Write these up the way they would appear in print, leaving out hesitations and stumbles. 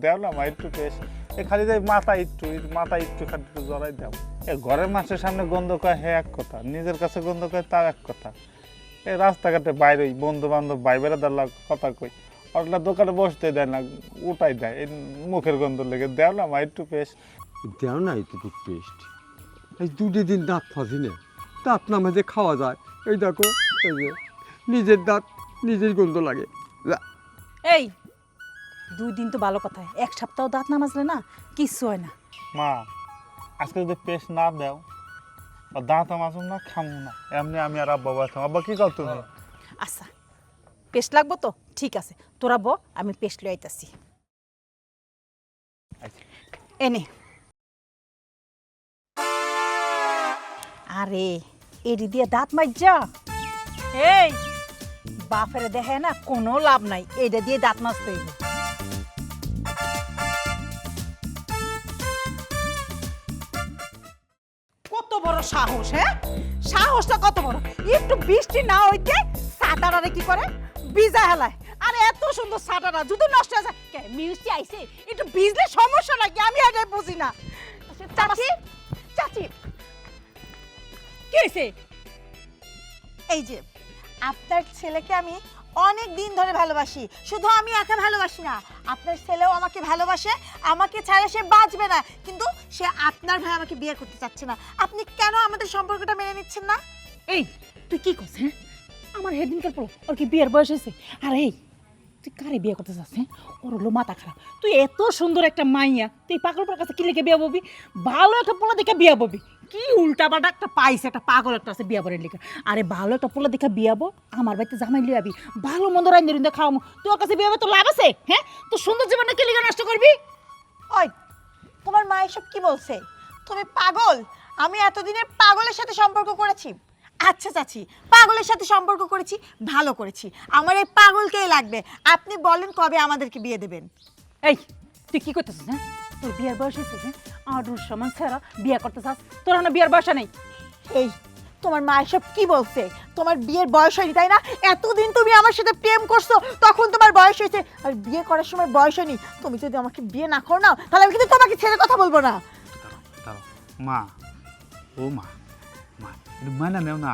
দেও না মা একটু পেস্ট খালি যাই মাথা একটু খালি একটু জড়াই দাও। ঘরের মানুষের সামনে গন্ধ কয় হে এক কথা, নিজের কাছে গন্ধ কয় তাও এক কথা। এই রাস্তাঘাটে বাইরে বন্ধু বান্ধব ভাই বেড়াদার কথা কই, ওটা দোকানে বসতে দেয় না, উঠাই দেয় এই মুখের গন্ধ লেগে। দেও না মা একটু পেস্ট দেও না একটু পেস্ট। এই দুটি দিন দাঁত ফাঁসি না, দাঁত না মাঝে খাওয়া যায়। এই দেখো এই যে নিজের দাঁত নিজের গন্ধ লাগে। এই 2 দিন তো ভালো কথা, 1 সপ্তাহ দাঁত না মাজলে না কিচ্ছু হয় না। মা আজকে যদি পেস্ট না দেও দাঁত মাজুম না, খামু না, এমনি আমি আর আব্বা বাসাম। আব্বা কি কর তুমি? আচ্ছা পেস্ট লাগবো তো ঠিক আছে, তোরা ব আমি পেস্ট লই আইতাছি। এনে আরে এডি দিয়ে দাঁত মাজা, এই বাপেরে দেখে না কোনো লাভ নাই, এটা দিয়ে দাঁত মাজতে হইব। কত বড় সাহস, হ্যাঁ সাহসটা কত বড়! একটু বৃষ্টি না হইতে সাটারারে কি করে ভিজা হেলায়। আরে এত সুন্দর সাটারা যদি নষ্ট হয়ে যায়, কে মিষ্টি আইছে একটু ভিজলে সমস্যা নাকি? আমি আগে বুঝি না। চাচি চাচি কি হইছে? এই যে আপনার ছেলেকে আমি অনেক দিন ধরে ভালোবাসি, শুধু আমি একা ভালোবাসি না, আপনার ছেলেও আমাকে ভালোবাসে, আমাকে ছাড়া সে বাঁচবে না, কিন্তু সে আপনার ভাই আমাকে বিয়ে করতে চাচ্ছে না। আপনি কেন আমাদের সম্পর্কটা মেনে নিচ্ছেন না? এই তুই কি করছিস? হ্যাঁ আমার হেদিনকার পর ওর কি বিয়ের বয়স হয়েছে? আর এই তুই কারে বিয়ে করতে চাস? হ্যাঁ ওর হলো মাথা খারাপ। তুই এত সুন্দর একটা মাইয়া, তুই পাগলটার কাছে কি লেগে বিয়ে ববি? ভালো একটা পোলা দেখে বিয়ে ববি? কি উল্টা পাল্টা একটা পাইছে, একটা পাগল একটা আছে বিয়ে বরের লেগে। আরে ভালো একটা পোলা দেখে বিয়াবো, আমার বাড়িতে জামাই লিয়ে আবি, ভালো মন্দ রান্ধে রুন্দে খাওয়াবো। তোর কাছে বিয়ে হবে তো লাভ আছে? হ্যাঁ তোর সুন্দর জীবনটা কি লেগে নষ্ট করবি? ওই তোমার মা এসব কি বলছে? তুমি পাগল? আমি এতদিনে পাগলের সাথে সম্পর্ক করেছি? আচ্ছা চাচি, পাগলের সাথে সম্পর্ক করেছি, ভালো করেছি, আমার এই পাগলকেই লাগবে। আপনি বলেন কবে আমাদেরকে বিয়ে দেবেন? এই তুই কি করতেছিস? হ্যাঁ তোর বিয়ের বয়স হয়েছে? হ্যাঁ আডুর সমান ছেড়া বিয়ে করতে চাস? তোর না বিয়ের বয়স নেই। এই তোমার মা এসব কি বলছে? তোমার বিয়ের বয়স হয়নি তাই না? এতদিন তুমি আমার সাথে প্রেম করছো, তখন তোমার বয়স হয়েছে, আর বিয়ে করার সময় বয়স হয়নি। তুমি যদি আমাকে বিয়ে না করো না, তাহলে আমি কিন্তু তোমাকে ছেড়ে কথা বলবো না। মা ও মা মা একটু মানা নেও না।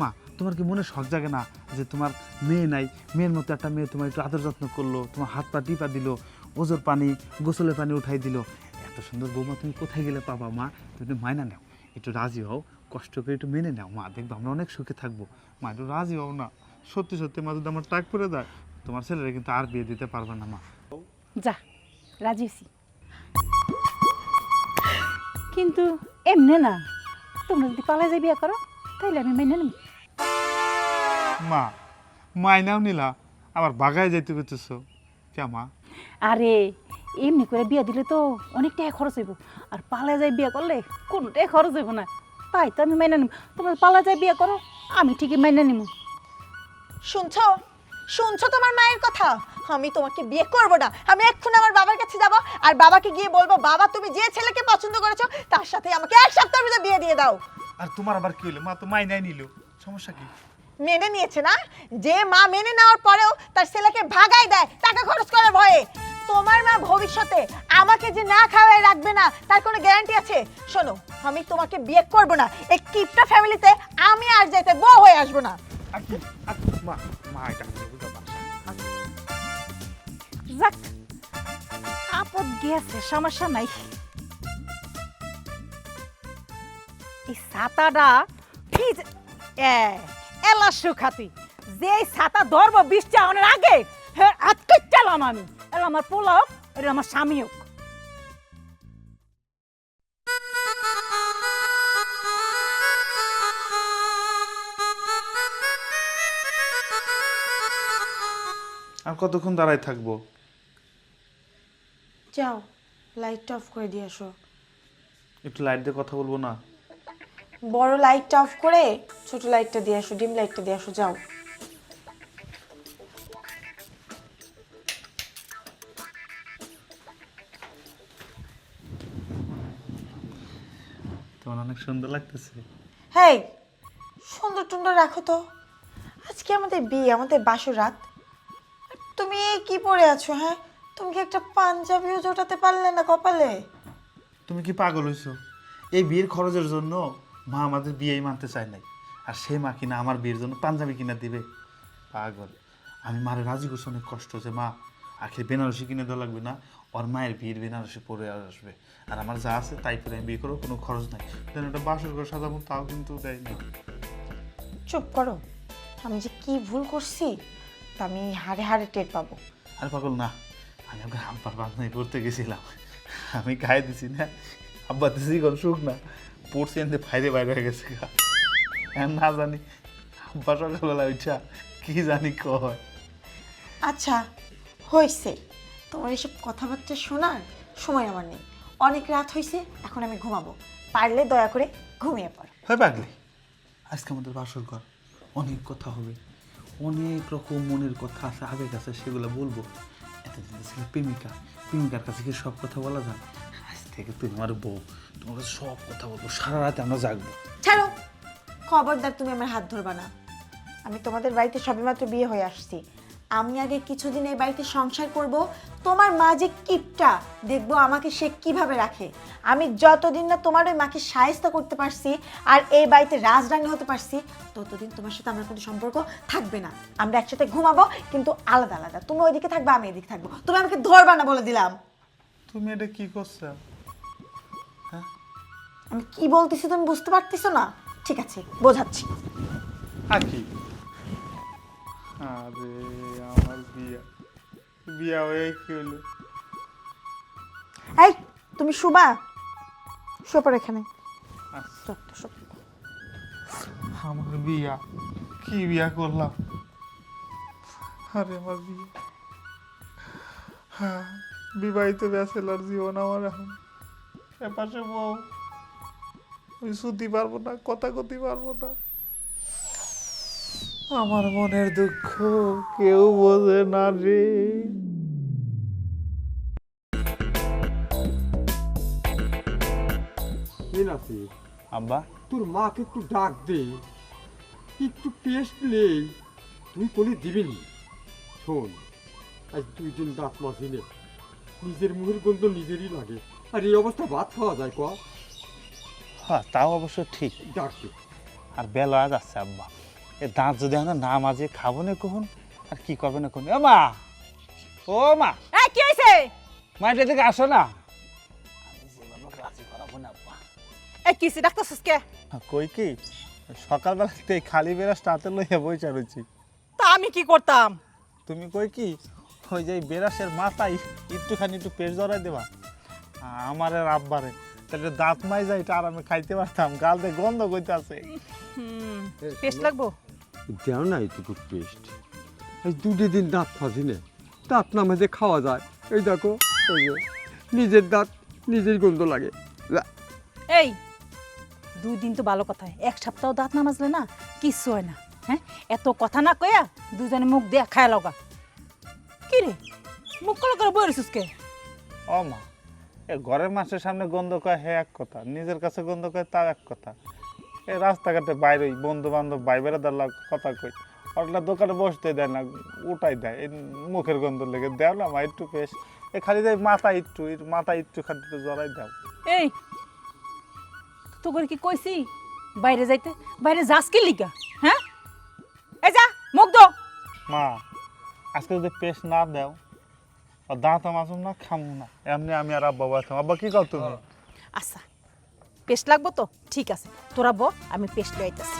মা তোমার কি মনে শখ জাগে না যে তোমার মেয়ে নাই, মেয়ের মতো একটা মেয়ে তোমার একটু আদর যত্ন করলো, তোমার হাত পা টিপা দিল, ওজোর পানি গোসলের পানি উঠাই দিল, এত সুন্দর বৌমা তুমি কোথায় গেলে পাবা? মা তুমি মাইনা নেও, একটু রাজি হও, কষ্ট করে একটু মেনে নাও। মা দেখবো আমরা অনেক সুখে থাকবো। মা একটু রাজি হও না। সত্যি সত্যি মা যদি আমার টাক পড়ে যায়, তোমার ছেলেরা কিন্তু আর বিয়ে দিতে পারবে না। মা যা রাজি হইছি, কিন্তু এমনে না, তোমরা যদি পালা যাই বিয়ে করো তাইলে আমি মেনে নেব। মা মাইনাও নিলা, আবার বাগায় যাইতে করতেছ কে মা? আরে এমনি করে বিয়ে দিলে তো অনেক টাকা খরচ হইব, আর পালা যাই বিয়ে করলে কোনো টাকা খরচ হইব না। তাই তো আমি মেনে নিব। তোমরা পালা যাই বিয়ে করো, আমি ঠিকই মেনে নিব। শুনছো শুনছো তোমার মায়ের কথা? আমি তোমাকে বিয়ে করব না। আমি এক্ষুনি আমার বাবার কাছে যাব, আর বাবাকে গিয়ে বলবো, বাবা তুমি যে ছেলেকে পছন্দ করেছো তার সাথে আমাকে 1 সপ্তাহের ভিতরে বিয়ে দিয়ে দাও। আর তোমার আবার কি হলো? মা তো মাইনাই নিল, সমস্যা কি? মেনে নিয়েছে না? যে মা মেনে নেওয়ার পরেও তার ছেলেকে ভাগাই দেয় টাকা খরচ করার ভয়ে, তোমার মা ভবিষ্যতে আমাকে যে না খাওয়ায় রাখবে না তার কোনো গ্যারান্টি আছে? শোনো, আমি তোমাকে বিয়ে করব না। এই কিপটা ফ্যামিলিতে আমি আর যেতে বউ হয়ে আসবো না। মা মা এটা বুঝতে পারছি। যাক আপদ গেছে, সমস্যা নাই। এই ছাতাটা ভিজ এলা সুখাতি, যে ছাতা ধরবো বৃষ্টি আনার আগে হ্যাঁ আজকে চালাম আমি। এলা আমার পোলাও, এটা আমার স্বামী হোক। আর কতক্ষণ দাঁড়ায় থাকবো? যাও লাইটটা অফ করে দিয়ে আসো। একটু লাইট দিয়ে কথা বলবো না? বড় লাইটটা অফ করে ছোট লাইটটা দিয়ে আসো, ডিম লাইটটা দিয়ে আসো, যাও। তোমার অনেক সুন্দর লাগতেছে। হেই, সুন্দর টুন্দর রাখো তো, আজকে আমাদের বিয়ে, আমাদের বাসর রাত। তুমি কি পরে আছো? হ্যাঁ তুমি কি একটা পাঞ্জাবিও জোটাতে পারলে না কপালে? তুমি কি পাগল হইছো? এই বিয়ের খরচের জন্য মা আমাদের বিয়েই মানতে চায় নাই, আর সে মা কিনা আমার বিয়ের জন্য পাঞ্জাবি কিনা দিবে? পাগল। আমি মারে রাজি করছি অনেক কষ্ট, যে মা আখের বেনারসি কিনে দেওয়া লাগবে না, ওর মায়ের বিয়ের বেনারসি পরে আসবে, আর আমার যা আছে তাই পরে আমি বিয়ে করবো, কোনো খরচ নাই। যেন একটা বাসর ঘর সাজাবো, তাও কিন্তু দেয় না। চুপ করো, আমি যে কি ভুল করছি তা আমি হাড়ে হাড়ে টের পাবো। আর পাগল না, আমি আপনার আব্বার বান্ধবী পড়তে গেছিলাম, আমি গায়ে দিছি না, আব্বা দিছি কোন সুখ না, পড়ছি এনতে বাইরে বাইরে হয়ে গেছে গা। এখন না জানি আব্বা সকালবেলা উঠা কি জানি কয়। আচ্ছা হয়েছে, তোমার এসব কথাবার্তা শোনার সময় আমার নেই। অনেক রাত হয়েছে, এখন আমি ঘুমাবো, পারলে দয়া করে ঘুমিয়ে পড়ো। হয় পাগলি, আজকে আমাদের বাসর ঘর, অনেক কথা হবে, অনেক রকম মনের কথা আছে, আবেগ আছে, সেগুলো বলবো। এতদিন ছিল প্রেমিকা, প্রেমিকার কাছে কি সব কথা বলা যায়? আজ থেকে তুমি আমার বউ, তোমার কাছে সব কথা বলবো, সারা রাতে আমরা জাগবো। ছাড়ো, খবরদার তুমি আমার হাত ধরবা না। আমি তোমাদের বাড়িতে সবেমাত্র বিয়ে হয়ে আসছি, আমি আগে কিছুদিন এই বাড়িতে সংসার করব। তোমার মা যে কিপটা, দেখবো আমাকে সে কিভাবে রাখে। আমি যতদিন না তোমার ওই মাকে সায়স্তা করতে পারছি আর এই বাড়িতে রাজরানী হতে পারছি, ততদিন তোমার সাথে আমার কোনো সম্পর্ক থাকবে না। আমরা একসাথে ঘুমাবো, কিন্তু আলাদা আলাদা। তুমি ওইদিকে থাকবে, আমি এদিকে থাকবো। তুমি আমাকে ধরবা না বলে দিলাম। তুমি এটা কি করছো? আমি কি বলতেছি তুমি বুঝতে পারতেছো না? ঠিক আছে, বোঝাচ্ছি। আকি, আরে আমার বিয়া, বিয়া হয়ে কি হলো? এই তুমি শুবা, শোপর এখানে। আমার বিয়া, কি বিয়া করলাম? আরে আমার বিয়া, হ্যাঁ, বিবাহিত ব্যাচেলার জীবন আমার এখন। এপাশে বউ, আমি শুতে পারবো না, কথা কতে পারবো না। আমার মনের দুঃখ কেউ বোঝে না রে। কি নাসি, আব্বা, তোর মাকে একটু ডাক দে, একটু পেস্ট নেই, তুই কোলে দিবি নি। শোন, আজ 2 দিন দাঁত মাঝি নে, নিজের মুখের গন্ধ নিজেরই লাগে, আর এই অবস্থা ভাত খাওয়া যায় ক? হ্যাঁ তাও অবশ্য ঠিক, ডাক দে। আর বেলা যাচ্ছে আব্বা, এ দাঁত যদি আমরা না মাঝে খাবো না কখন, আর কি করবে না কখন। ও মা, ও মা, এই কি হইছে? মা এটা দিকে আসো না। আমি যেভাবে রাজি করাবো না আব্বা। এই কিসি ডাকতেছিস কে? কই কি, সকালবেলাতে খালি বেরাস রাতে লইয়া বইচা রয়েছি। তা আমি কি করতাম? তুমি কই কি, ওই যে বেরাসের মাথায় একটুখানি একটু পেট জড়াই দেবা আমার আর আব্বারে, তাহলে দাঁত মাই যায়, এটা আরামে খাইতে পারতাম। গালতে গন্ধ কইতে আছে। পেস্ট লাগবো? দেও না এইটুকু পেস্ট, এই 2 দিন দাঁত ফাঁসি নে, দাঁত না মাঝে খাওয়া যায়। এই দেখো, এই যে নিজের দাঁত নিজের গন্ধ লাগে। এই 2 দিন তো ভালো কথা, 1 সপ্তাহ দাঁত না মাজলে না কিচ্ছু হয় না। হ্যাঁ, এত কথা না কইয়া দুজনে মুখ দিয়া খায় লগা। কি রে, মুখ কল করে বই রইছিস কে? ও মা, এ ঘরের মানুষের সামনে গন্ধ কয় হে এক কথা, নিজের কাছে গন্ধ কয় তাও এক কথা। এই রাস্তাঘাটে বাইরে বন্ধু বান্ধব ভাই বেড়াদার কথা কই, ওটা দোকানে বসতে দেয় না, উঠাই দেয় এই মুখের গন্ধ লেগে। দেও না মা একটু পেশ, এ খালি যাই মাথা একটু খালি একটু জড়াই দাও। এই তো করে কি কইছি বাইরে যাইতে? বাইরে যাস কি লিগা? হ্যাঁ, এই যা মুখ দো। মা, আজকে যদি পেশ না দাও, আর দাঁত মাসুম না, খামু না, এমনি আমি আর আব্বা বাঁচাম। আব্বা কি কও তুমি? আচ্ছা, পেস্ট লাগবো তো ঠিক আছে, তোরা ব, আমি পেস্ট লইতাছি।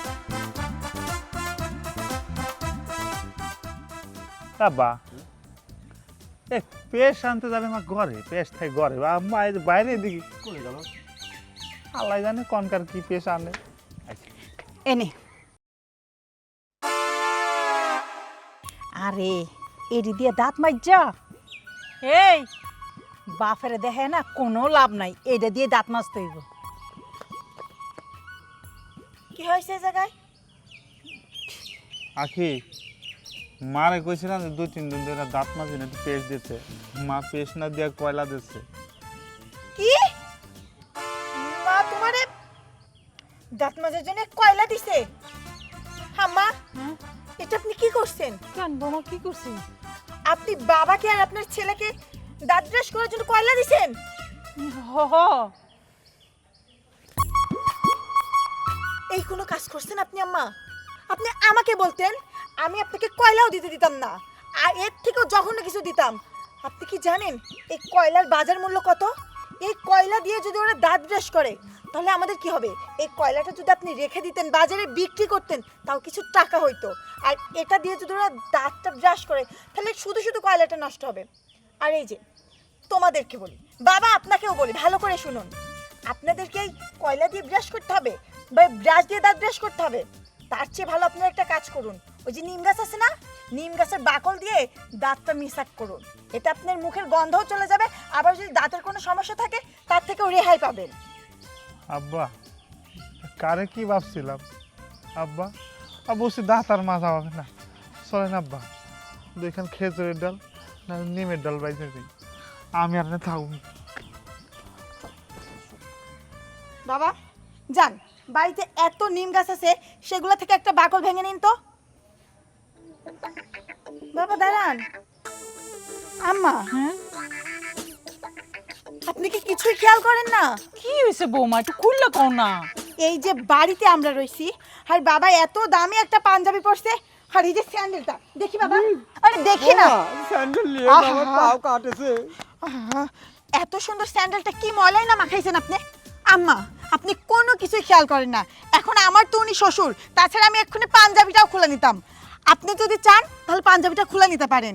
আব্বা, এ পেশ আনতে যাবে মা ঘরে, পেশ থাই ঘরে, আম্মা এই যে বাইরে দিকে করে গেল, আল্লাহ জানে কনকার কি পেশ আনে। এনে আরে এডি দিয়ে দাঁত মাজা। এই বাফেরে দেখে না কোনো লাভ নাই, এটা দিয়ে দাঁত মাজতে হইব। কি হয়েছে এই জায়গায়? আখি, মারে কইছিলাম যে 2-3 দিন ধরে দাঁত মাজি না, একটু পেশ দিতে, মা পেশ না দিয়া কয়লা দিচ্ছে। কি মা তোমারে দাঁত মাজার জন্য কয়লা দিছে? হাম্মা, এটা আপনি কি করছেন? কেন বোমা কি করছি? আপনি বাবাকে আর আপনার ছেলেকে দাঁত ব্রাশ করার জন্য কয়লা দিছেন? হ এই কোনো কাজ করছেন আপনি আম্মা? আপনি আমাকে বলতেন, আমি আপনাকে কয়লাও দিতে দিতাম না, আর এর থেকেও জঘন্য কিছু দিতাম। আপনি কি জানেন এই কয়লার বাজার মূল্য কত? এই কয়লা দিয়ে যদি ওরা দাঁত ব্রাশ করে তাহলে আমাদের কি হবে? এই কয়লাটা যদি আপনি রেখে দিতেন, বাজারে বিক্রি করতেন, তাও কিছু টাকা হইতো। আর এটা দিয়ে যদি ওরা দাঁতটা ব্রাশ করে তাহলে শুধু শুধু কয়লাটা নষ্ট হবে। আর এই যে তোমাদেরকে বলি, বাবা আপনাকেও বলি, ভালো করে শুনুন, আপনাদেরকে এই কয়লা দিয়ে ব্রাশ করতে হবে বা ব্রাশ দিয়ে দাঁত ব্রাশ করতে হবে? তার চেয়ে ভালো আপনারা একটা কাজ করুন, ওই যে নিম গাছ আছে না, নিম গাছের বাকল দিয়ে দাঁতটা মিসাক করুন। এটা আপনার মুখের গন্ধও চলে যাবে, আবার যদি দাঁতের কোনো সমস্যা থাকে তার থেকেও রেহাই পাবেন। আব্বা কারে কি ভাবছিলাম, আব্বা বসে দাঁত আর মাজা হবে না, চলেন আব্বা দুইখান খেজুরের ডাল না নিমের ডাল বাইতে দিই, আমি আর না থাকব। বাবা যান, বাড়িতে এত নিম গাছ আছে, সেগুলো থেকে একটা বাকল ভেঙে নিন তো। বাবা দাঁড়ান। আম্মা হ্যাঁ আপনি কি কিছুই খেয়াল করেন না? কি হয়েছে বৌমা, একটু খুললে কও না। এই যে বাড়িতে আমরা রইছি, আর বাবা এত দামি একটা পাঞ্জাবি পরছে, আর এই যে স্যান্ডেলটা দেখি বাবা, আরে দেখি না। স্যান্ডেল নিয়ে আহা। আমার পাও কাটেছে। আহা, এত সুন্দর স্যান্ডেলটা কি ময়লাই না মাখাইছেন আপনি? আম্মা আপনি কোনো কিছুই খেয়াল করেন না। এখন আমার তো উনি শ্বশুর, তাছাড়া আমি এক্ষুনি পাঞ্জাবিটাও খুলে নিতাম। আপনি যদি চান তাহলে পাঞ্জাবিটা খুলে নিতে পারেন।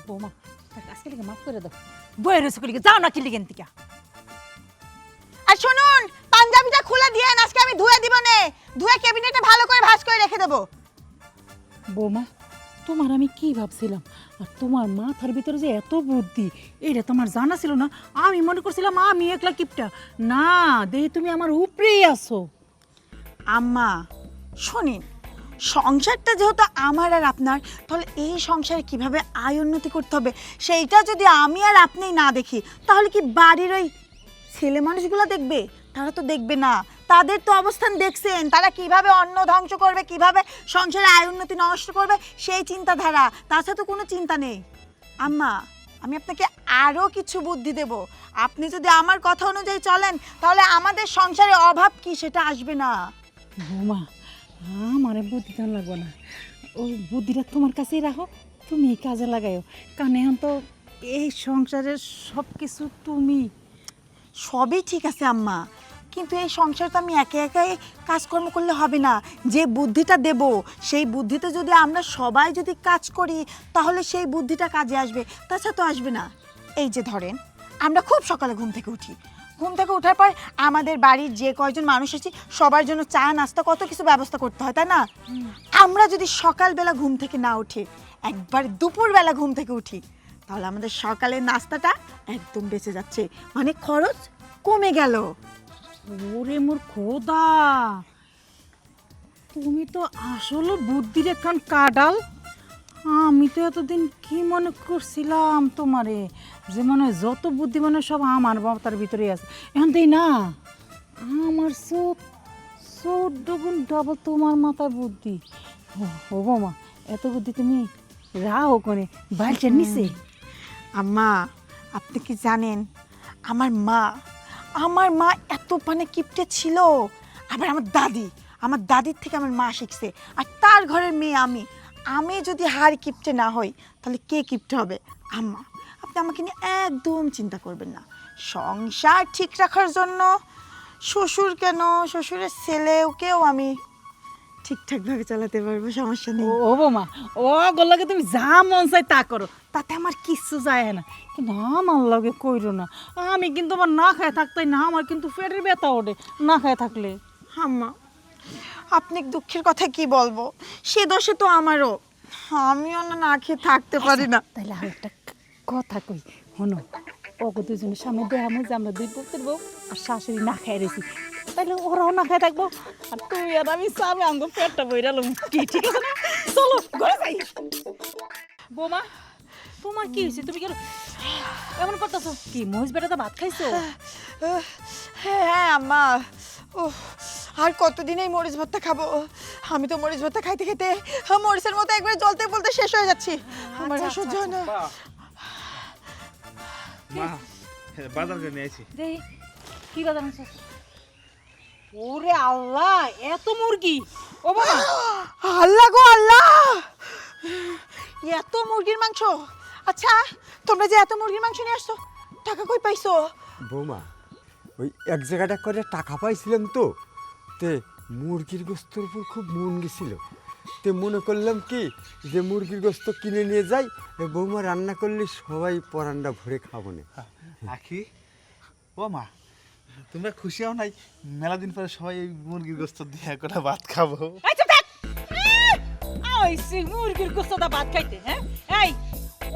বৌমা আজকে লিখে মাফ করে দাও, বইয়ের রসে লিখে যাও না কি লিখেন থেকে। আর শুনুন, পাঞ্জাবিটা খুলে দিয়েন, আজকে আমি ধুয়ে দিব নে, ধুয়ে ক্যাবিনেটে ভালো করে ভাঁজ করে রেখে দেবো। বৌমা তোমার আমি কি ভাবছিলাম, আর তোমার মাথার ভিতরে যে এত বুদ্ধি এটা তোমার জানা ছিল না। আমি মনে করছিলাম আমি একলা কিপটা, না দেখি তুমি আমার উপরেই আছো। আম্মা শুনিন, সংসারটা যেহেতু আমার আর আপনার, তাহলে এই সংসারে কিভাবে আয় উন্নতি করতে হবে সেইটা যদি আমি আর আপনি না দেখি, তাহলে কি বাড়ির ওই ছেলে মানুষগুলো দেখবে? তারা তো দেখবে না। তাদের তো অবস্থান দেখছেন, তারা কিভাবে অন্ন ধ্বংস করবে, কিভাবে সংসারে আয় উন্নতি নষ্ট করবে, সেই চিন্তাধারা। তাছাড়া তো কোনো চিন্তা নেই। আম্মা আমি আপনাকে আরও কিছু বুদ্ধি দেব, আপনি যদি আমার কথা অনুযায়ী চলেন তাহলে আমাদের সংসারে অভাব কি সেটা আসবে না। বৌমা আমার বুদ্ধি দান লাগবে না, ওই বুদ্ধিটা তোমার কাছেই রাখো, তুমি কাজে লাগাইও, কারণ এখন তো এই সংসারের সব কিছু তুমি। সবই ঠিক আছে আম্মা, কিন্তু এই সংসার তো আমি একে একে কাজকর্ম করলে হবে না। যে বুদ্ধিটা দেব সেই বুদ্ধিতে যদি আমরা সবাই যদি কাজ করি তাহলে সেই বুদ্ধিটা কাজে আসবে, তাছাড়া তো আসবে না। এই যে ধরেন আমরা খুব সকালে ঘুম থেকে উঠি, ঘুম থেকে ওঠার পর আমাদের বাড়ির যে কয়জন মানুষ আছি সবার জন্য চা নাস্তা কত কিছু ব্যবস্থা করতে হয়, তাই না? আমরা যদি সকালবেলা ঘুম থেকে না উঠে একবার দুপুরবেলা ঘুম থেকে উঠি তাহলে আমাদের সকালের নাস্তাটা একদম বেঁচে যাচ্ছে, মানে খরচ কমে গেল। ওরে মোর খোদা, তুমি তো আসলে বুদ্ধির একখান কাডাল। আমি তো এতদিন কি মনে করছিলাম তোমারে, যে মনে হয় যত বুদ্ধি মনে হয় সব আমার মাথার ভিতরে আছে। এখন তাই না, আমার ডবল ডাবল তোমার মাথায় বুদ্ধি। ও বৌমা এত বুদ্ধি তুমি রাও কোনে বালচার নিচে? আম্মা আপনি কি জানেন আমার মা এত মানে কিপটে ছিল, আবার আমার দাদির থেকে আমার মা শিখছে, আর তার ঘরের মেয়ে আমি যদি হার কিপটে না হই তাহলে কে কিপটে হবে? আম্মা আপনি আমাকে নিয়ে একদম চিন্তা করবেন না। সংসার ঠিক রাখার জন্য শ্বশুরের ছেলেকেও আমি ঠিকঠাকভাবে চালাতে পারবো, সমস্যা নেই। ও বৌমা ও গোলাকে তুমি যা মন চাই তা করো, তাতে আমার কিচ্ছু যায় না, কিন্তু আমার লগে কইরো না। আমি কিন্তু আমার না খায় থাকতাই না, আমার কিন্তু পেটের ব্যথা ওঠে না খায় থাকলে। আম্মা আপনি দুঃখের কথা কি বলবো, সে দোষে তো আমারও, আমিও না খেয়ে থাকতে পারি না। তাইলে আমি একটা কথা কই, শোনো, ওকে দুজনের সামনে দেখামো যে আমরা দুই পুত্রের বউ আর শাশুড়ি না খাই রয়েছি, তাইলে ওরাও না খাই থাকবো, আর তুই আর আমি সামনে আঙ্গ পেটটা বইরালাম কি, ঠিক আছে না? চলো ঘরে যাই। বৌমা তোমার কি হয়েছে, তুমি কেন এমন করতেছো? কি মহিষ বেটাতে ভাত খাইছো? হ্যাঁ আম্মা, ও আর কতদিন এই মরিচ ভর্তা খাবো? আমি তো মরিচ ভর্তা খাইতে খেতে মরিচের মতো একবার জ্বলতে বলতে শেষ হয়ে যাচ্ছি, আমার আর সহ্য হয় না। মা বাজার করে নিয়ে আইছি। দেই কি বাজার আনছিস? ওরে আল্লাহ, এত মুরগি! ও বাবা, আল্লাহ গো আল্লাহ, এত মুরগির মাংস! আচ্ছা, তোমরা যে এত মুরগির মাংস নিয়ে আসছো, টাকা কই পাইছো? বৌমা, ওই এক জায়গাটা করে টাকা পাইছিলাম তো, তে মুরগির গোস্তর উপর খুব মন গেছিল, তে মনে করলাম কি যে মুরগির গোস্ত কিনে নিয়ে যাই, বৌমা রান্না করলে সবাই পরান্ডা ভরে খাবো না। আখি, ও মা, তোমরা খুশি হও নাই? মেলা দিন পরে সবাই এই মুরগির গোস্ত দিয়ে একটা ভাত খাবো। এই চুপ থাক! আইছি মুরগির গোস্তটা ভাত খাইতে, হ্যাঁ? এই,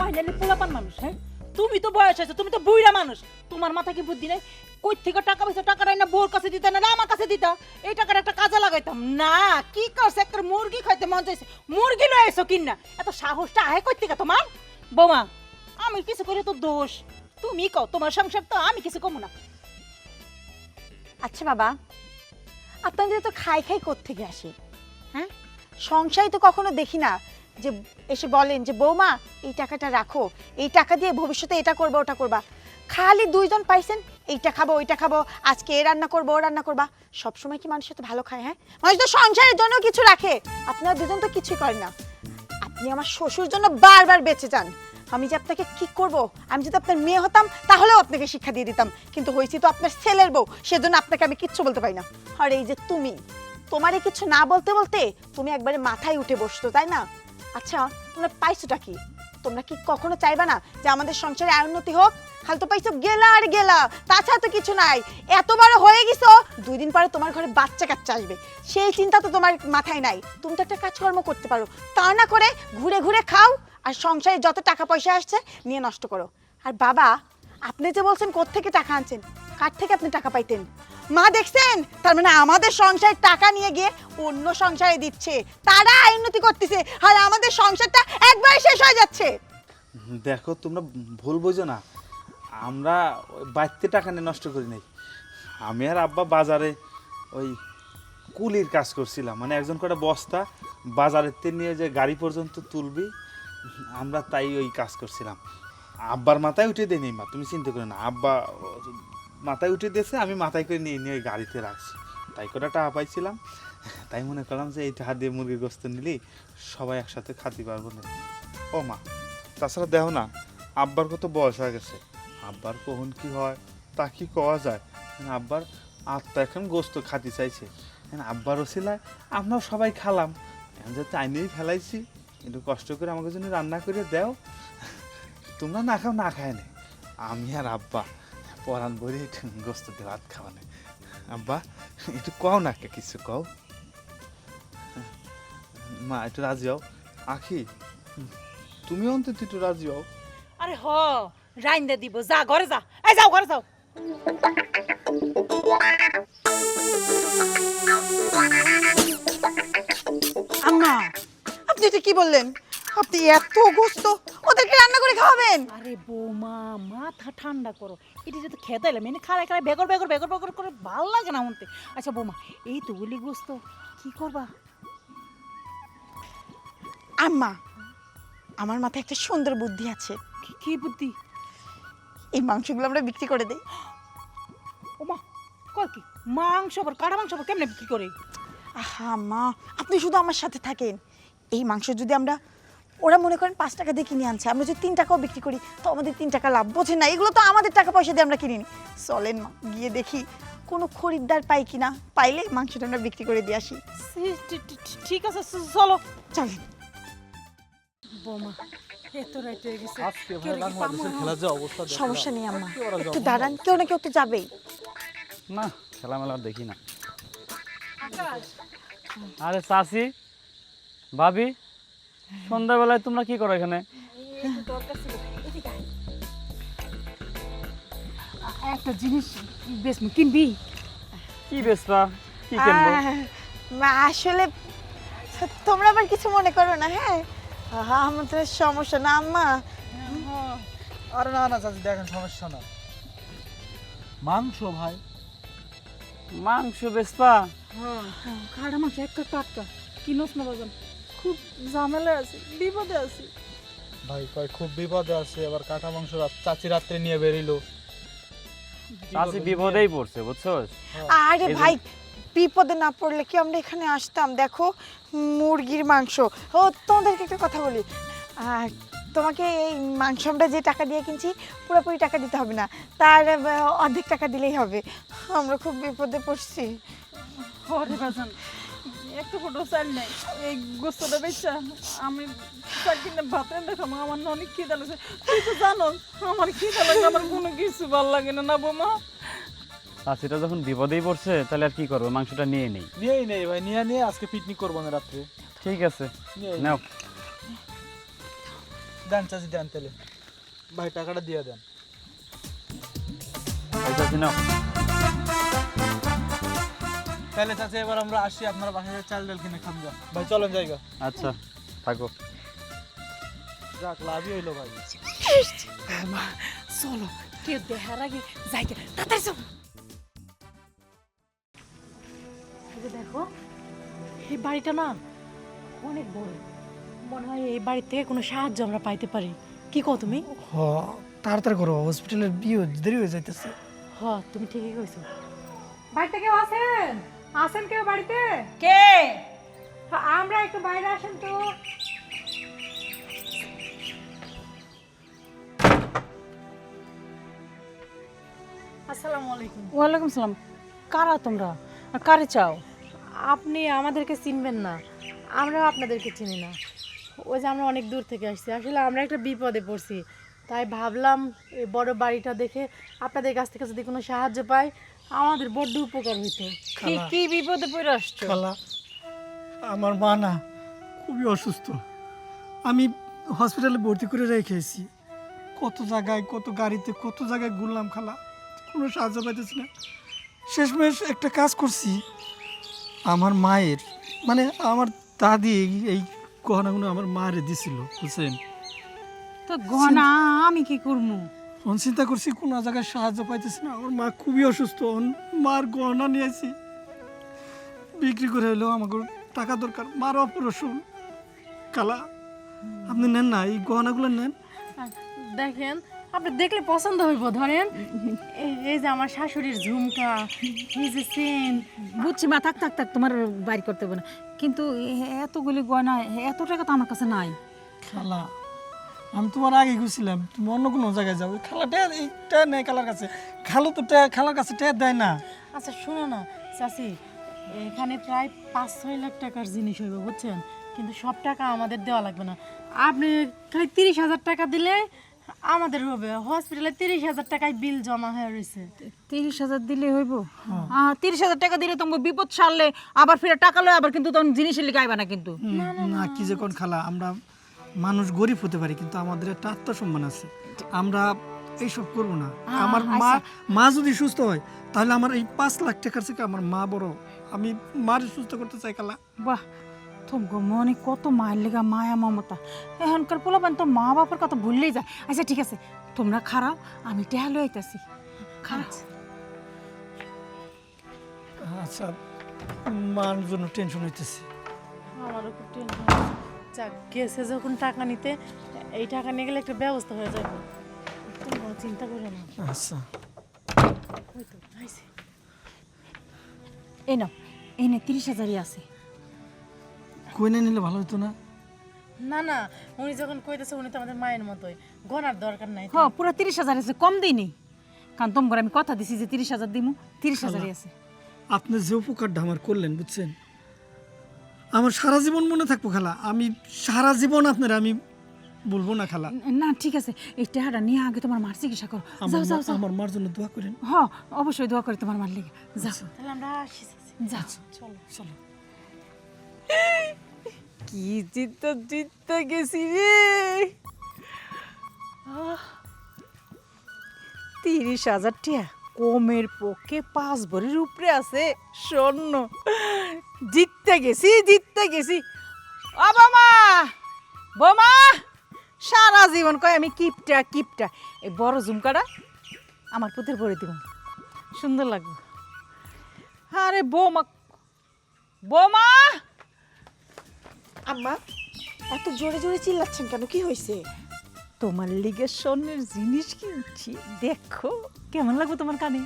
ওই নালে পোলাপান মানুষ, হ্যাঁ? তুমি তো বয়স হয়েছে, তুমি তো বুইড়া মানুষ, তোমার মাথা কি বুদ্ধি নাই? কই থেকে টাকা পয়সা, টাকাটা না বোর কাছে দিতা না আমার কাছে দিতা, এই টাকাটা একটা কাজে লাগাইতাম না। কি করছে, একটা মুরগি খাইতে মন চাইছে, মুরগি লয়ে এসো কিনা, এত সাহসটা আহে কই থেকে তোমার? বৌমা, আমি কিছু করে তো দোষ, তুমি কও, তোমার সংসার তো, আমি কিছু কমু না। আচ্ছা বাবা, আপনাদের তো খাই খাই কোত্থেকে আসে? হ্যাঁ, সংসারে তো কখনো দেখি না যে এসে বলেন যে বৌমা এই টাকাটা রাখো, এই টাকা দিয়ে ভবিষ্যতে এটা করবা ওটা করবা। খালি দুইজন পাইছেন, এইটা খাবো ওইটা খাবো, আজকে এ রান্না করবো ও রান্না করবা। সবসময় কি মানুষ তো ভালো খায়? হ্যাঁ, মানুষ তো সংসারের জন্য কিছু রাখে, আপনারা দুজন তো কিছুই করেন না। আপনি আমার শ্বশুর জন্য বারবার বেঁচে যান। আমি যে আপনাকে কি করব, আমি যদি আপনার মেয়ে হতাম তাহলেও আপনাকে শিক্ষা দিয়ে দিতাম, কিন্তু হয়েছি তো আপনার ছেলের বউ, সেজন্য আপনাকে আমি কিচ্ছু বলতে পারি না। আর এই যে তুমি, তোমারে কিছু না বলতে বলতে তুমি একবারে মাথায় উঠে বসতো, তাই না? আচ্ছা, তোমরা পাইছোটা কি? তোমরা কি কখনো চাইবা না যে আমাদের সংসারে আয় উন্নতি হোক? খালি তো পাইছো গেলা আর গেলা, তাছাড়া তো কিছু নাই। এত বড় হয়ে গেছো, 2 দিন পরে তোমার ঘরে বাচ্চা কাচ্চা আসবে, সেই চিন্তা তো তোমার মাথায় নাই। তুমি তো একটা কাজকর্ম করতে পারো, তা না করে ঘুরে ঘুরে খাও আর সংসারে যত টাকা পয়সা আসছে নিয়ে নষ্ট করো। আর বাবা, আপনি যে বলছেন কোত্থেকে টাকা আনছেন, কার থেকে আপনি টাকা পাইতেন? মা দেখছেন, তার মানে আমাদের সংসারের টাকা নিয়ে গিয়ে অন্য সংসারে দিচ্ছে, তারা উন্নতি করতেছে, আর আমাদের সংসারটা একবারে শেষ হয়ে যাচ্ছে। দেখো, তোমরা ভুল বোঝো না, আমরা বাড়িতে টাকা নিয়ে নষ্ট করি নাই। আমি আর আব্বা বাজারে ওই কুলির কাজ করছিলাম, মানে একজন কটা বস্তা বাজারের নিয়ে যে গাড়ি পর্যন্ত তুলবি, আমরা তাই ওই কাজ করছিলাম। আব্বার মাথায় উঠে দেয়নি মা, তুমি চিন্তা করো না, আব্বা মাথায় উঠে দিয়েছে, আমি মাথায় করে নিয়ে নিয়ে ওই গাড়িতে রাখছি, তাই কটা টাকা পাইছিলাম, তাই মনে করলাম যে এই টাকা দিয়ে মুরগির গোস্ত নিলি সবাই একসাথে খাতে পারবো না। ও মা, তাছাড়া দেখো না, আব্বার কত বয়স হয়ে গেছে, আব্বার কখন কি হয় তা কি কওয়া যায়? আব্বার আত্মা এখন গোস্ত খাতে চাইছে, আব্বার ওসিলায় আমরাও সবাই খালাম, এখন যে চাইনিই ফেলাইছি, একটু কষ্ট করে আমাকে জন্য রান্না করে দাও, তোমরা না খাও না খায় না, আমি আর আব্বা পরান ভরে একটু গোস্ত দিয়ে ভাত খাওয়ানে। আব্বা একটু কও না, কিছু কও মা, একটু রাজি হও। আখি, তুমি অন্তত একটু রাজি হও। আরে হ, রাইন্দা দিব, যা ঘরে যা, এই যাও ঘরে যাও। আম্মা, আপনি এটা কি বললেন? আপনি এত গোস্ত ওদেরকে রান্না করে খাওয়াবেন? আরে বৌমা, মাথা ঠান্ডা করো, এটা যদি খেতে এলাম এনে খাড়ায় খাড়ায় বেগর বেগর বেগর বেগর করে ভাল লাগে না মনতে। আচ্ছা বৌমা, এই তো গুলি গোস্ত কি করবা? আম্মা, আমার মাথায় একটা সুন্দর বুদ্ধি আছে। কি বুদ্ধি? এই মাংসগুলো আমরা বিক্রি করে দেই। ওমা, কয় কি মাংস, আবার কাটা মাংস আবার কেমনে বিক্রি করে? আহা মা, আপনি শুধু আমার সাথে থাকেন। এই মাংস যদি আমরা, ওরা মনে করেন 5 টাকা দিয়ে কিনে আনছে, আমরা যদি 3 টাকাও বিক্রি করি তো আমাদের 3 টাকা লাভ। বোঝেন না, এগুলো তো আমাদের টাকা পয়সা দিয়ে আমরা কিনিনি। চলেন মা, গিয়ে দেখি কোনো খরিদ্দার পাই কিনা, পাইলে মাংসটা আমরা বিক্রি করে দিয়ে আসি। ঠিক আছে, চলো। চলেন। বৌমা, এত রাত হয়ে গেছে, আজকে ভাই বাংলাদেশের খেলা যে অবস্থা দেখলাম। সমস্যা নেই আম্মা, একটু দাঁড়ান, কেউ না কেউ তো যাবেই। না, খেলা মেলা আর দেখি না। আরে চাচি, ভাবি, সন্ধ্যাবেলায় তোমরা কি করো এখানে? একটা জিনিস বেশ কিনবি? কি বেচবা, কি কিনবো? আসলে তোমরা আবার কিছু মনে করো না, হ্যাঁ? আমাদের সমস্যা না আম্মা। আরে না না চাচি, দেখেন সমস্যা না, মাংস ভাই। মাংস বেচবা? কাটা মাংস একটা টাটকা কিনোস না বাজান, খুব ঝামেলা আছে, বিপদে আছি। ভাই কয় খুব বিপদে আছে, আবার কাটা মাংস চাচি রাত্রে নিয়ে বেরিলো। চাচি বিপদেই পড়ছে বুঝছোস। আরে এই যে- ভাই বিপদে না পড়লে কি আমরা এখানে আসতাম? দেখো মুরগির মাংস। ও তোমাদেরকে একটা কথা বলি, তোমাকে এই মাংস আমরা যে টাকা দিয়ে কিনছি পুরোপুরি টাকা দিতে হবে না, তার অর্ধেক টাকা দিলেই হবে। আমরা খুব বিপদে পড়ছি। ওরে বাজান একটু ফটো চাল নাই, এই গোস্তটা বেচা আমি চার কিনে ভাত রান্না খাবো। আমার না অনেক খিদা লাগছে, তুই তো জানো আমার খিদা লাগে, আমার কোনো কিছু ভালো লাগে না। না বৌমা, চাচিটা যখন বিপদেই পড়ছে তাহলে আর কি করবো, মাংসটা নিয়ে নেই। নিয়েই নেই ভাই, নিয়ে আজকে পিকনিক করবো না রাত্রে। ঠিক আছে নিয়েই নাও। দেন চাচি দেন তাহলে, ভাই টাকাটা দিয়ে দেন। এই চাচি নাও। তাহলে চাচি এবার আমরা আসি, আপনারা বাসায় চাল ডাল কিনে খান যা। ভাই চলেন জায়গা। আচ্ছা থাকো। যাক লাভই হইলো ভাই। বৌমা চলো, কেউ দেখার আগে যাইকে তাড়াতাড়ি চলো। এই যে দেখো, এই বাড়িটা না অনেক বড়, মনে হয় এই বাড়ি থেকে কোনো সাহায্য আমরা পাইতে পারি। কি কও তুমি? তাড়াতাড়ি করো, হসপিটালের বিয়ে দেরি হয়ে যাইতেছে। হ, তুমি ঠিকই কইছো। বাড়িতে কেউ আছেন? আছেন কেউ বাড়িতে? কে? আমরা একটু বাইরে আসেন তো। আসসালামু আলাইকুম। ওয়ালাইকুম সালাম। কারা তোমরা আর কারে চাও? আপনি আমাদেরকে চিনবেন না, আমরাও আপনাদেরকে চিনি না। ওই যে আমরা অনেক দূর থেকে আসছি, আসলে আমরা একটা বিপদে পড়ছি, তাই ভাবলাম এই বড় বাড়িটা দেখে আপনাদের কাছ থেকে যদি কোনো সাহায্য পাই আমাদের বড্ড উপকার হইতো। কি কি বিপদে পড়ে আসছো? খালা, আমার মা না খুবই অসুস্থ। আমি হসপিটালে ভর্তি করে রেখেছি, কত জায়গায় কত গাড়িতে কত জায়গায় ঘুরলাম খালা, কোনো সাহায্য পাইতেছি না। শেষমেশ একটা কাজ করছি, আমার মায়ের মানে আমার দাদি এই গহনাগুলো আমার মায়ের দিছিল, বুঝছেন। তো গহনা আমি কি করবো? তখন চিন্তা করছি কোনো জায়গায় সাহায্য পাইতেছি না, আমার মা খুবই অসুস্থ, মার গহনা নিয়েছি বিক্রি করে হলেও আমাকে টাকা দরকার, মার অপারেশন। খালা আপনি নেন না, এই গহনাগুলো নেন। দেখেন, আপনি দেখলে পছন্দ হইব। ধরেন এই যে আমার শাশুড়ির ঝুমকা, এই যে চেন। বুঝছি মা, থাক থাক থাক, তোমার বাইর করতে হবে না, কিন্তু এতগুলি গয়না এত টাকা তো আমার কাছে নাই। খালা আমি তোমার আগে গেছিলাম, তুমি অন্য কোনো জায়গায় যাও, খালাটা এইটা নেই খালার কাছে, খালো তো খালার কাছে টের দেয় না। আচ্ছা শোনো না চাচি, এখানে প্রায় 5-6 লাখ টাকার জিনিস হইব, বুঝছেন, কিন্তু সব টাকা আমাদের দেওয়া লাগবে না। আপনি খালি 30,000 টাকা দিলে আমাদের হবে। হসপিটালে 30,000 টাকায় বিল জমা হয়ে রয়েছে। 30,000 দিলে হইব? 30,000 টাকা দিলে তোমাকে বিপদ সারলে আবার ফিরে টাকা লয়, আবার কিন্তু তখন জিনিসের লিগে আইবা না কিন্তু। না কি যে কোন খালা, আমরা মানুষ গরিব হতে পারি কিন্তু আমাদের একটা আত্মসম্মান আছে, আমরা এইসব করবো না। আমার মা যদি সুস্থ হয় তাহলে আমার এই 5 লাখ টাকার থেকে আমার মা বড়, আমি মার সুস্থ করতে চাই খালা। বাহ, তোমাকে মনে কত মায়ের লেগা মায়া মমতা। এখনকার পোলাপান তো মা বাবার কথা ভুললেই যায়। আচ্ছা ঠিক আছে, তোমরা খারাপ, আমি টেহা লই আইতাছি। খারাপ আচ্ছা, মার জন্য টেনশন হইতেছে। আমারও খুব টেনশন। যাক, গেছে যখন টাকা নিতে, এই টাকা নিয়ে গেলে একটা ব্যবস্থা হয়ে যাবে, তুমি কোনো চিন্তা করো না। আচ্ছা ওই তো আইছে। এই নাও, এই নে 30,000ই আছে। কইনে নিলে ভালো হতো না? না না, উনি যখন কইতেছে উনি তো আমাদের মায়ের মতোই, গনার দরকার নাই। হ্যাঁ, পুরো 30,000 আছে, কম দিইনি, কারণ তোমার আমি কথা দিছি যে 30,000 দিমু। 30,000ই আছে। আপনি যে উপকারটা আমার করলেন, বুঝছেন, আমার সারা জীবন মনে থাকবো খালা, আমি সারা জীবন আপনার আমি বলবো না খালা। না ঠিক আছে, এই টাকাটা নিয়ে আগে তোমার মার চিকিৎসা করো। যাও যাও যাও। আমার মার জন্য দোয়া করেন। হ্যাঁ অবশ্যই দোয়া করি তোমার মার লেগে। যাও তাহলে আমরা আসি চাচি। যাও। চলো চলো। কি জিততে গেছি রে। 30,000 টাকা কমের পক্ষে 5 ভরির উপরে আছে স্বর্ণ। জিততে গেছি। ও বোমা, বোমা, সারা জীবন কয় আমি কিপটা। এই বড় ঝুমকাটা আমার পুতের পরে দিব, সুন্দর লাগবে। আরে বোমা, আম্মা এত জোরে জোরে চিল্লাচ্ছেন কেন? কি হয়েছে? তোমার লিগে স্বর্ণের জিনিস কিনছি, দেখো কেমন লাগবে তোমার কানে,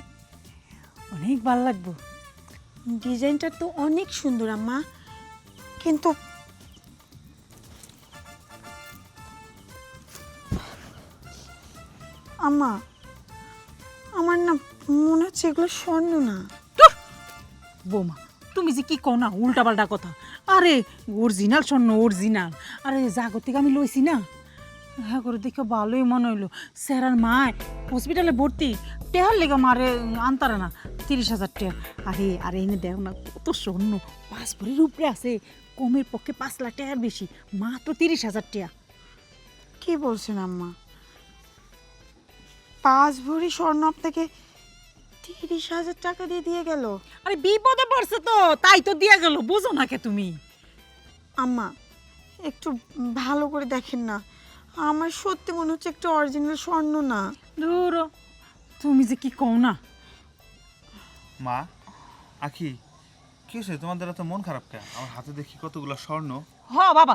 অনেক ভালো লাগবে। ডিজাইনটা তো অনেক সুন্দর আম্মা, কিন্তু আম্মা আমার না মনে হচ্ছে এগুলো স্বর্ণ না। বৌমা তুমি যে কি কও না উল্টা পাল্টা কথা। আরে অরিজিনাল স্বর্ণ, অরিজিনাল। আরে জাগর থেকে আমি লইছি না, হ্যাঁ করে দেখে ভালোই মনে হইলো। স্যারার মায় হসপিটালে ভর্তি, টেহার লেগে মারে আনতারা না 30,000 টাকা। আরে আরে এনে দেখ না কত স্বর্ণ, 5 ভরির উপরে আছে, কমের পক্ষে 5 লাখ টাকার বেশি, মাত্র 30,000 টাকা। কি বলছেন আম্মা? 5 ভরি স্বর্ণ আপনাকে 30,000 টাকা দিয়ে গেল? আরে বিপদে পড়ছে তো তাই তো দিয়া গেল, বুঝো না কে তুমি? আম্মা একটু ভালো করে দেখেন না, আমার সত্যি মনে হচ্ছে একটা অরিজিনাল স্বর্ণ না। দূর, তুমি যে কি কও না। মা, আখি, কি হয়েছে তোমাদের এত মন খারাপ কেন? আমার হাতে দেখি কতগুলো স্বর্ণ। হ বাবা,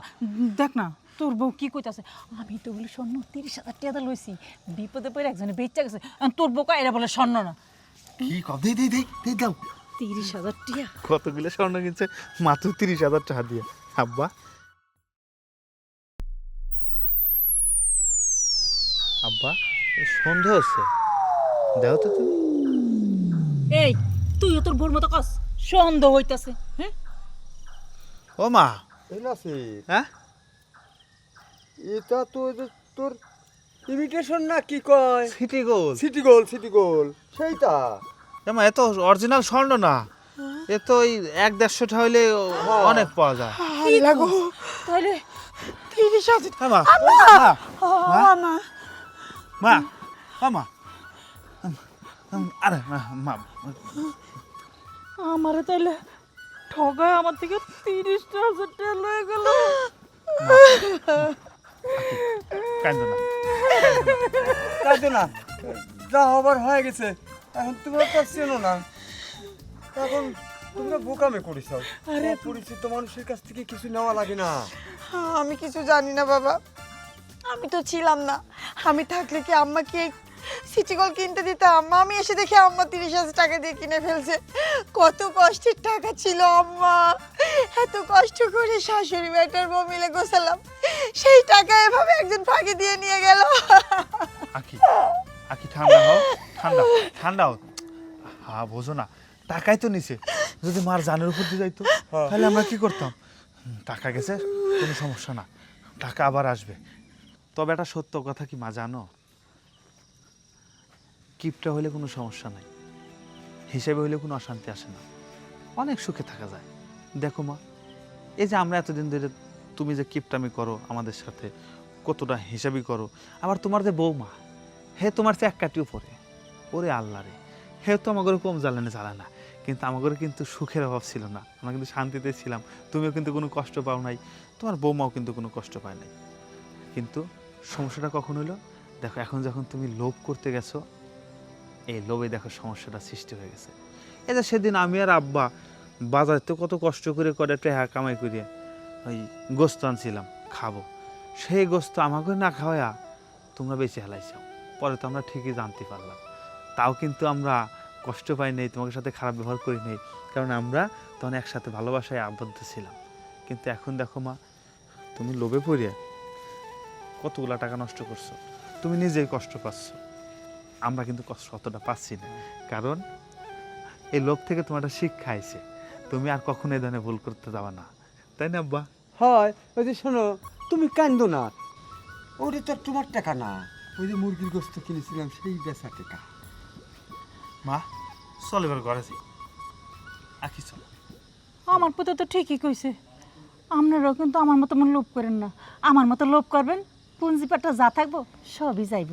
দেখ না তোর বউ কি কইতাছে, আমি তো বলি স্বর্ণ 30,000 টাকা লইছি, বিপদে পড়ে একজনে বেচা গেছে, আর তোর বউ কয় এরা বলে স্বর্ণ না। কি কব? দে দাও। 30,000 টাকা? কতগুলো স্বর্ণ কিনছে মাত্র 30,000 টাকা দিয়ে। আব্বা, আব্বা সন্দেহ হচ্ছে, দেখো তো তুমি। এই তুইও তোর বউর মতো কস সন্দেহ হইতাছে? হ্যাঁ ও মা, এই না সে, হ্যাঁ এটা তো ওই যে তোর ইমিটেশন না কি কয়, সিটি গোল্ড। সিটি গোল সেইটা। মা এ তো অরিজিনাল স্বর্ণ না, এ তো ওই 1-150 টাকা হইলে অনেক পাওয়া যায়। লাগো তাহলে 30,000। হ্যাঁ মা, মা মা, মা, আরে মা, আমারে তাইলে ঠগায় আমার থেকে 30,000 টাকা লয়ে গেল। কান্দো না। কাঁদো না, যা হবার হয়ে গেছে, এখন তোমরা তো চেনো না, এখন তোমরা বোকামে করেছ। আরে পরিচিত মানুষের কাছ থেকে কিছু নেওয়া লাগে না। আমি কিছু জানি না বাবা, আমি তো ছিলাম না। আমি থাকলে কি আম্মাকে সিটি গোল্ড কিনতে দিতাম? আমি এসে দেখি আম্মা 30,000 টাকা দিয়ে কিনে ফেলছে। কত কষ্টের টাকা ছিল আম্মা, এত কষ্ট করে শাশুড়ি বেটার বউ মিলে গোছালাম, সেই টাকা এভাবে একজন ফাঁকি দিয়ে নিয়ে গেল। আখি ঠান্ডা হও, ঠান্ডা হও। হ্যাঁ বোঝো না, টাকাই তো নিছে, যদি মার জানের উপর দিয়ে যাইতো তাহলে আমরা কি করতাম? টাকা গেছে, কোনো সমস্যা না, টাকা আবার আসবে। তবে একটা সত্য কথা কি মা জানো, কিপটা হলে কোনো সমস্যা নাই, হিসাবে হলে কোনো অশান্তি আসে না, অনেক সুখে থাকা যায়। দেখো মা, এই যে আমরা এতদিন ধরে তুমি যে কিপটামি করো আমাদের সাথে, কতটা হিসাবই করো, আবার তোমার যে বৌমা, হে তোমার চেয়ে 1 কাটিও পরে, ওরে আল্লাহ রে, হে তো আমাদের কম জ্বালানে জ্বালা না, কিন্তু আমাদের কিন্তু সুখের অভাব ছিল না, আমরা কিন্তু শান্তিতে ছিলাম। তুমিও কিন্তু কোনো কষ্ট পাও নাই, তোমার বৌমাও কিন্তু কোনো কষ্ট পায় নাই। কিন্তু সমস্যাটা কখন হলো দেখো, এখন যখন তুমি লোভ করতে গেছো, এই লোভে দেখো সমস্যাটা সৃষ্টি হয়ে গেছে। এই যে সেদিন আমি আর আব্বা বাজারতে কত কষ্ট করে টাকা কামাই করিয়ে ওই গোস্ত আনছিলাম খাবো, সেই গোস্ত আমাকে না খাওয়া তোমরা বেশি হেলাইছো। পরে তো আমরা ঠিকই জানতে পারলাম, তাও কিন্তু আমরা কষ্ট পাই নাই, তোমাদের সাথে খারাপ ব্যবহার করি নাই, কারণ আমরা তখন একসাথে ভালোবাসায় আবদ্ধ ছিলাম। কিন্তু এখন দেখো মা, তুমি লোভে পড়িয়ে কতগুলা টাকা নষ্ট করছো, তুমি নিজেই কষ্ট পাচ্ছ, আমরা কিন্তু কষ্ট অতটা পাচ্ছি না, কারণ এই লোভ থেকে তোমার একটা শিক্ষা আইছে, তুমি আর কখনো এই ধরনের ভুল করতে যাবা না, তাই না আব্বা? হয় ওই যে শোনো, তুমি কান্দো না, ওটা তো তোমার টাকা না, ওই যে মুরগির গোস্ত কিনেছিলাম সেই বেচা টাকা। মা চল এবার ঘরে যাই, আখি চল। আমার পুত্র তো ঠিকই কইছে, আপনারাও কিন্তু আমার মতো লোভ করেন না, আমার মতো লোভ করবেন পুঞ্জিপাটা যা থাকবো সবই যাইব।